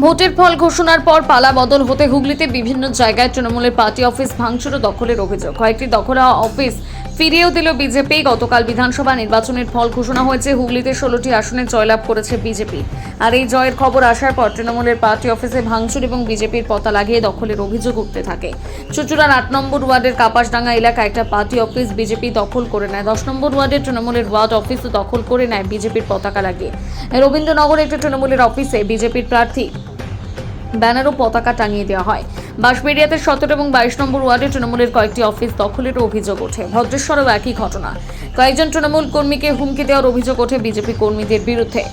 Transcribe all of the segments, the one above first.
ভোটের ফল ঘোষণার পর পালা বদল হতে হুগলিতে বিভিন্ন জায়গায় তৃণমূলের পার্টি অফিস ভাঙচুর ও দখলের অভিযোগ। কয়েকটি দখলা অফিস ফিরিয়েও দিল বিজেপি। গতকাল বিধানসভা নির্বাচনের ফল ঘোষণা হয়েছে। হুগলিতে 16টি আসনে জয়লাভ করেছে বিজেপি। আর এই জয়ের খবর আসার পর তৃণমূলের পার্টি অফিসে ভাঙচুর এবং বিজেপির পতা লাগিয়ে দখলের অভিযোগ উঠতে থাকে। চুঁচুড়ার 8 নম্বর ওয়ার্ডের কাপাসডাঙ্গা এলাকায় একটা পার্টি অফিস বিজেপি দখল করে নেয়। 10 নম্বর ওয়ার্ডের তৃণমূলের ওয়ার্ড অফিসও দখল করে নেয় বিজেপির পতাকা লাগিয়ে। রবীন্দ্রনগরে একটি তৃণমূলের অফিসে বিজেপির প্রার্থী ব্যানার ও পতাকা টাঙিয়ে দেওয়া হয়। বাঁশবেড়িয়াতে 17 এবং 22 নম্বর ওয়ার্ডে তৃণমূলের কয়েকটি অফিস দখলের অভিযোগ ওঠে। ভদ্রেশ্বরেও একই ঘটনা। কয়েকজন তৃণমূল কর্মীকে হুমকি দেওয়ার অভিযোগ ওঠে বিজেপি কর্মীদের বিরুদ্ধে।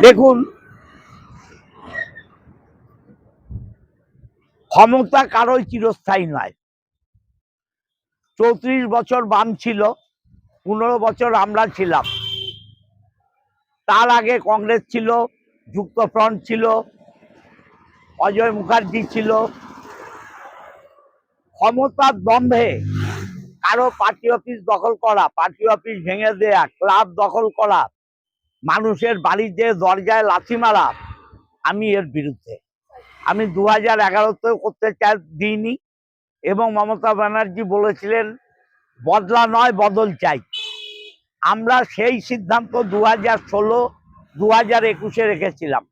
দেখুন, ক্ষমতা কারোই চিরস্থায়ী নয়। 34 বছর বাম ছিল, 15 বছর আমরা ছিলাম। তার আগে কংগ্রেস ছিল, যুক্তফ্রন্ট ছিল, অজয় মুখার্জি ছিল। ক্ষমতার দম্ভে কারো পার্টি অফিস দখল করা, পার্টি অফিস ভেঙে দেয়া, ক্লাব দখল করা, মানুষের বাড়িতে দরজায় লাথি মারা, আমি এর বিরুদ্ধে। আমি 2011-তেও করতে দিইনি এবং মমতা ব্যানার্জি বলেছিলেন বদলা নয় বদল চাই। আমরা সেই সিদ্ধান্ত 2016, 2021-এ রেখেছিলাম।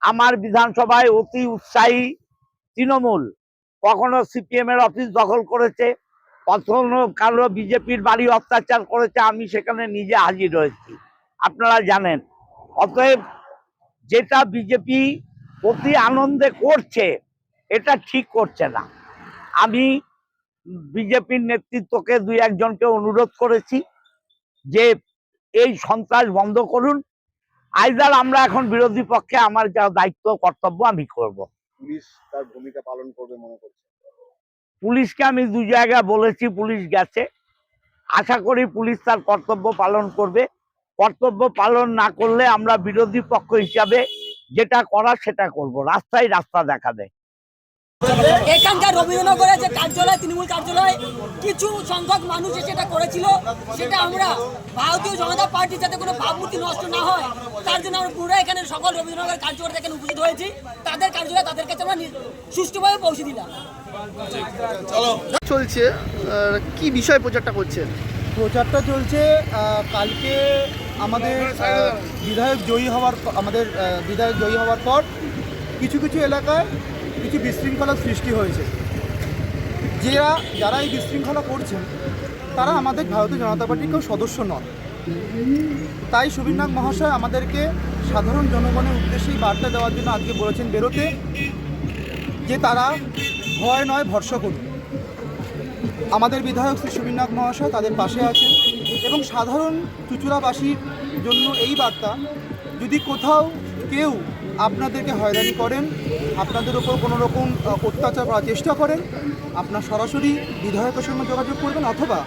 আমার বিধানসভায় অতি উৎসাহী তৃণমূল কখনো সিপিএম এর অফিস দখল করেছে, কখনো কারো বিজেপির বাড়ি অত্যাচার করেছে, আমি সেখানে নিজে হাজির হয়েছি, আপনারা জানেন। অতএব যেটা বিজেপি অতি আনন্দে করছে এটা ঠিক করছে না। আমি বিজেপির নেতৃত্বকে 2-1 জনকে অনুরোধ করেছি যে এই সন্ত্রাস বন্ধ করুন। আইদার আমরা এখন বিরোধী পক্ষে, আমার যা দায়িত্ব কর্তব্য আমি করব। পুলিশ তার ভূমিকা পালন করবে মনে করছে? পুলিশকে আমি 2 জায়গায় বলেছি, পুলিশ গেছে। আশা করি পুলিশ তার কর্তব্য পালন করবে। কর্তব্য পালন না করলে আমরা বিরোধী পক্ষ হিসাবে যেটা করার সেটা করব, রাস্তায় রাস্তা দেখাবে। এখানকার রবীন্দ্রনগরে যে কার্যালয়, তৃণমূল কার্যালয়, কিছু সংখ্যক মানুষ সেটা করেছিল, সেটা আমরা ভারতীয় জনতা পার্টি যাতে কোনো ভাবমূর্তি নষ্ট না হয় তার জন্য আমরা পুরো এখানে সকল রবীন্দ্রনগর কার্যালয় এখানে উপস্থিত হয়েছি। তাদের কার্যালয় তাদের কাছে আমরা সুষ্ঠুভাবে পৌঁছে দিলাম। চলছে কি বিষয় প্রচারটা করছেন? প্রচারটা চলছে কালকে আমাদের বিধায়ক জয়ী হওয়ার পর কিছু কিছু এলাকায় কিছু বিশৃঙ্খলার সৃষ্টি হয়েছে। যারা এই বিশৃঙ্খলা করছেন তারা আমাদের ভারতীয় জনতা পার্টির কেউ সদস্য নন। তাই সুবীরনাথ মহাশয় আমাদেরকে সাধারণ জনগণের উদ্দেশ্যেই বার্তা দেওয়ার জন্য আজকে বলেছেন বেরোতে, যে তারা ভয় নয় ভরসা করুন। আমাদের বিধায়ক শ্রী সুবীরনাথ মহাশয় তাদের পাশে আছেন এবং সাধারণ চুঁচুড়াবাসীর জন্য এই বার্তা, যদি কোথাও কেউ আপনাদেরকে হয়রানি করেন, আপনাদের ওপর কোনো রকম অত্যাচার করার চেষ্টা করেন, আপনার সরাসরি বিধায়কের সঙ্গে যোগাযোগ করবেন অথবা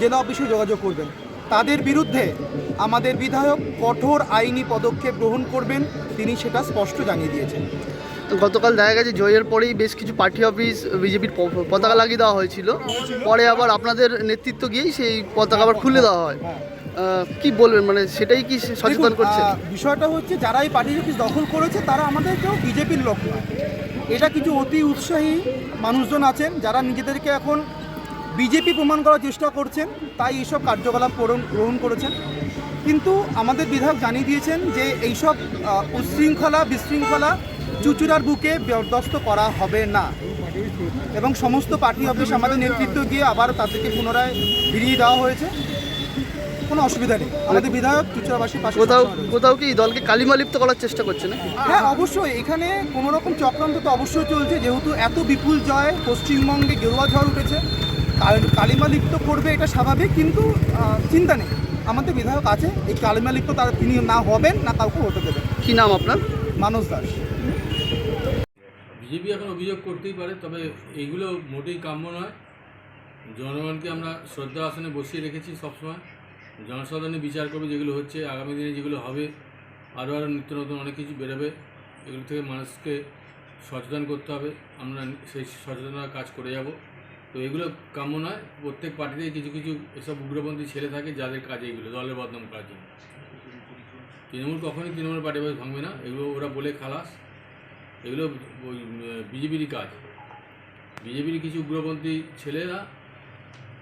জেলা অফিসে যোগাযোগ করবেন। তাদের বিরুদ্ধে আমাদের বিধায়ক কঠোর আইনি পদক্ষেপ গ্রহণ করবেন, তিনি সেটা স্পষ্ট জানিয়ে দিয়েছেন। গতকাল দেখা গেছে জয়ের পরেই বেশ কিছু পার্টি অফিস বিজেপির পতাকা লাগিয়ে দেওয়া হয়েছিল, পরে আবার আপনাদের নেতৃত্ব গিয়েই সেই পতাকা আবার খুলে দেওয়া হয়। কি বলবেন, মানে সেটাই কি সচেতন করছে? বিষয়টা হচ্ছে যারা এই পার্টি অফিস দখল করেছে তারা আমাদের কেউ বিজেপির লোক নয়। এটা কিছু অতি উৎসাহী মানুষজন আছেন যারা নিজেদেরকে এখন বিজেপি প্রমাণ করার চেষ্টা করছেন, তাই এইসব কার্যকলাপ গ্রহণ করেছেন। কিন্তু আমাদের বিধায়ক জানিয়ে দিয়েছেন যে এইসব উচ্ছৃঙ্খলা বিশৃঙ্খলা চুচুড়ার বুকে বরদাস্ত করা হবে না, এবং সমস্ত পার্টি অফিস আমাদের নেতৃত্ব গিয়ে আবার তাদেরকে পুনরায় ফিরিয়ে দেওয়া হয়েছে। কোনো অসুবিধা নেই, আমাদের বিধায়ক চুচুড়াবাসীর পাশে কোথাও সবসময় রয়েছে। কোথাও কি দলকে কালিমালিপ্ত করার চেষ্টা করছে না? হ্যাঁ অবশ্যই, এখানে কোনো রকম চক্রান্ত তো অবশ্যই চলছে, যেহেতু এত বিপুল জয় পশ্চিমবঙ্গে গেরুয়া ঝড় উঠেছে, কালিমালিপ্ত করবে এটা স্বাভাবিক, কিন্তু চিন্তা নেই, আমাদের বিধায়ক আছে, এই কালিমালিপ্ত তিনি না হবেন না কাউকে হতে দেবেন। কি নাম আপনার? মানস দাস। বিজেপি এখন অভিযোগ করতেই পারে, তবে এইগুলো মোটেই কাম্য নয়। জনগণকে আমরা শ্রদ্ধা আসনে বসিয়ে রেখেছি সবসময়, জনসাধারণই বিচার করবে যেগুলো হচ্ছে, আগামী দিনে যেগুলো হবে, আরও নিত্য নতুন অনেক কিছু বেরোবে, এগুলো থেকে মানুষকে সচেতন করতে হবে, আমরা সেই সচেতনতার কাজ করে যাব। তো এগুলো কাম্য নয়, প্রত্যেক পার্টিতেই কিছু কিছু এসব উগ্রপন্থী ছেলে থাকে যাদের কাজ এইগুলো দলের বদনাম করার জন্য। তৃণমূল কখনই তৃণমূল পার্টি ভাঙবে না, এগুলো ওরা বলে খালাস, এগুলো ওই বিজেপিরই কাজ। বিজেপির কিছু উগ্রপন্থী ছেলেরা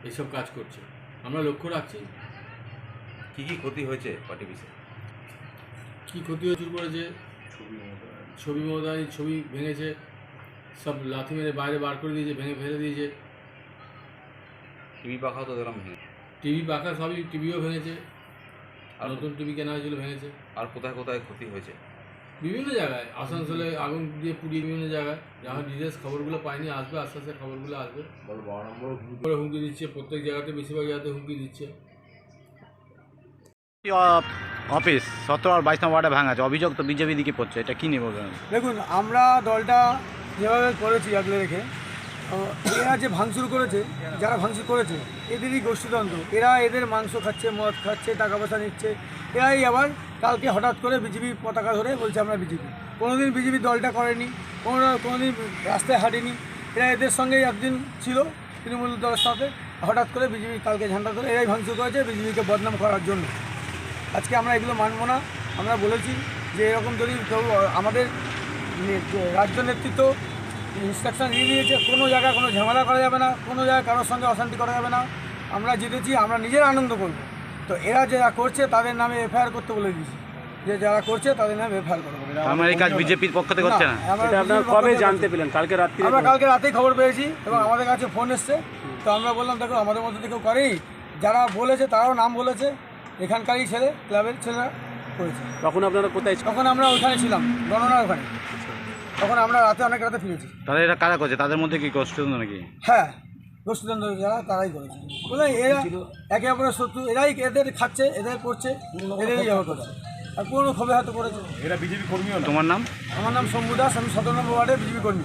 এসব কাজ করছে, আমরা লক্ষ্য রাখছি। কি কি ক্ষতি হয়েছে পার্টি বিষয়ে? কী ক্ষতি হয়ে শুরু করেছে, ছবি মমতার ছবি ভেঙেছে, সব লাথি মেরে বাইরে বার করে দিয়েছে, ভেঙে ফেলে দিয়েছে। টিভি পাখাও তো দেখলাম ভেঙে। টিভি পাখা সবই, টিভিও ভেঙেছে, আর নতুন টিভি কেনা হয়েছিল ভেঙেছে। আর কোথায় কোথায় ক্ষতি হয়েছে? বিভিন্ন জায়গায়, আসানসোলে আগুন দিয়ে পুড়িয়ে বিভিন্ন জায়গায়, যারা ডিটেলস খবরগুলো পায়নি আসবে, আস্তে আস্তে খবরগুলো আসবে। করে হুমকি দিচ্ছে, প্রত্যেক জায়গাতে বেশিরভাগ জায়গাতে হুমকি দিচ্ছে। অফিস 17 আর 22 নম্বর ওয়ার্ডে ভাঙা আছে, অভিযোগ তো বিজেপি দিকে পড়ছে, এটা কী নিয়ে বলবেন? দেখুন, আমরা দলটা যেভাবে করেছি আগলে রেখে, এরা যে ভাঙচুর করেছে, যারা ভাঙচুর করেছে এদেরই গোষ্ঠীতন্ত্র, এরা এদের মাংস খাচ্ছে, মদ খাচ্ছে, টাকা পয়সা নিচ্ছে। এরাই আবার কালকে হঠাৎ করে বিজেপি পতাকা ধরে বলছে আমরা বিজেপি। কোনোদিন বিজেপি দলটা করেনি, কোনোদিন রাস্তায় হাঁটেনি। এরা এদের সঙ্গে একদিন ছিল তৃণমূল দলের সাথে, হঠাৎ করে বিজেপি কালকে ঝান্ডা ধরে এরাই ভাঙচুর করেছে বিজেপিকে বদনাম করার জন্য। আজকে আমরা এগুলো মানব না। আমরা বলেছি যে এরকম যদি কেউ, আমাদের রাজ্য নেতৃত্ব ইনস্ট্রাকশন দিয়ে দিয়েছে, কোনো জায়গায় কোনো ঝামেলা করা যাবে না, কোনো জায়গায় কারোর সঙ্গে অশান্তি করা যাবে না। আমরা জিতেছি, আমরা নিজের আনন্দ করব। তো এরা যারা করছে তাদের নামে এফআইআর করতে বলে দিয়েছি, যে যারা করছে তাদের নামে এফআইআর করবো। আমার এই কাজ বিজেপির পক্ষ থেকে হচ্ছে না? আপনারা কবে জানতে পেলেন? কালকে রাত্রি। আমরা কালকে রাতেই খবর পেয়েছি এবং আমাদের কাছে ফোন এসছে। তো আমরা বললাম দেখো আমাদের মধ্যে কেউ করেই, যারা বলেছে তারাও নাম বলেছে, এখানকারই ছেলে, ক্লাবের ছেলেরা করেছে। তখন আপনারা কোথায়? তখন আমরা ওইখানে ছিলাম, গণনার ওখানে। তখন আমরা অনেক রাতে ফিরেছি। তাহলে এরা কারা করছে? তাদের মধ্যে কি গোষ্ঠীদ্বন্দ্ব নাকি? হ্যাঁ, গোষ্ঠীদ্বন্দ্ব যারা তারাই করেছে। বলে এরা একে অপরের শত্রু, এরাই এদের খাচ্ছে, এদের করছে, এদেরই জমা করছে, আর পুরনো ক্ষোভে হয়তো করেছে। এরা বিজেপি কর্মীও না। তোমার নাম? আমার নাম শম্ভু দাস, আমি 17 নম্বর ওয়ার্ডের বিজেপি কর্মী।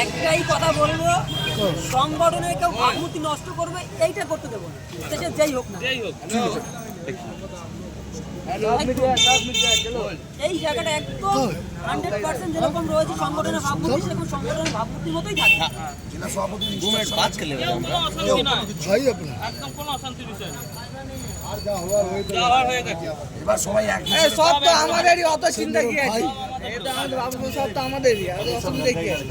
একটাই কথা বলবো, সংগঠনের কেউ ভাবমূর্তি নষ্ট করবে এইটা করতে দেবো না, সে যেই হোক না। এই জায়গাটা একদম 100% যেরকম রয়েছে সংগঠনের ভাবমূর্তি, সেরকম সংগঠনের ভাবমূর্তির মতোই থাকবে। সব তো আমাদেরই, অত চিন্তা কি আছে? এটা আমাদের সব তো আমাদেরই, অসুবিধা কি আছে?